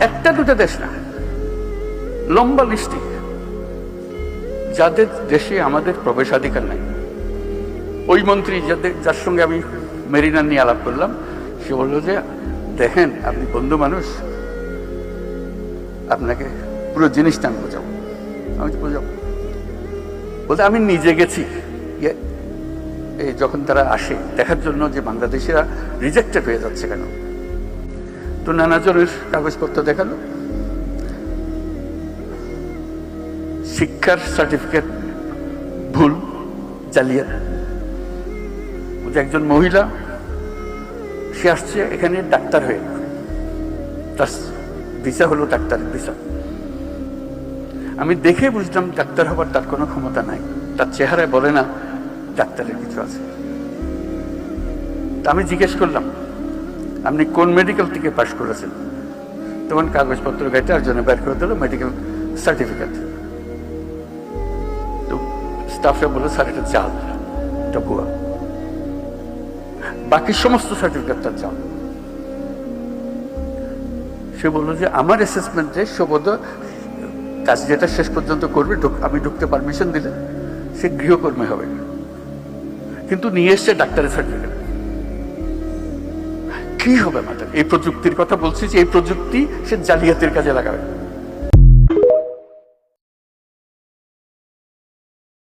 একটা দুটো দেশ না, লম্বা লিস্টে যাদের দেশে আমাদের প্রবেশাধিকার নাই। ওই মন্ত্রী যার সঙ্গে আমি মেরিনা নিয়ে আলাপ করলাম, সে বললো যে দেখেন আপনি বন্ধু মানুষ, আপনাকে পুরো জিনিসটা আমি বোঝাবো। আমি তো বোঝাবো বলতে আমি নিজে গেছি, এই যখন তারা আসে দেখার জন্য যে বাংলাদেশিরা রিজেক্টেড হয়ে যাচ্ছে কেন, তো নানা জনের কাগজপত্র দেখালো, শিক্ষার সার্টিফিকেট ভুল, জালিয়াত। একজন মহিলা, সে আসছে এখানে ডাক্তার হয়ে, তার ভিসা হলো ডাক্তারের ভিসা। আমি দেখে বুঝলাম ডাক্তার হবার তার কোনো ক্ষমতা নাই, তার চেহারায় বলে না ডাক্তারের কিছু আছে। তা আমি জিজ্ঞেস করলাম আপনি কোন মেডিকেল থেকে পাশ করেছেন? তখন কাগজপত্র গাইতে আর জন্য বের করে দিল মেডিকেল সার্টিফিকেট। তো স্টাফরা বলে স্যার এটা চাল, এটা ভুয়া, বাকি সমস্ত সার্টিফিকেট তার চাল। সে বললো যে আমার অ্যাসেসমেন্টে সবোধ কাজ যেটা শেষ পর্যন্ত করবে, আমি ঢুকতে পারমিশন দিলে সে গৃহকর্মী হবে, কিন্তু নিয়ে এসছে ডাক্তারের সার্টিফিকেট। কি হবে মাথায়? এই প্রযুক্তির কথা বলছি যে এই প্রযুক্তি সে জালিয়াতির কাজে লাগাবে।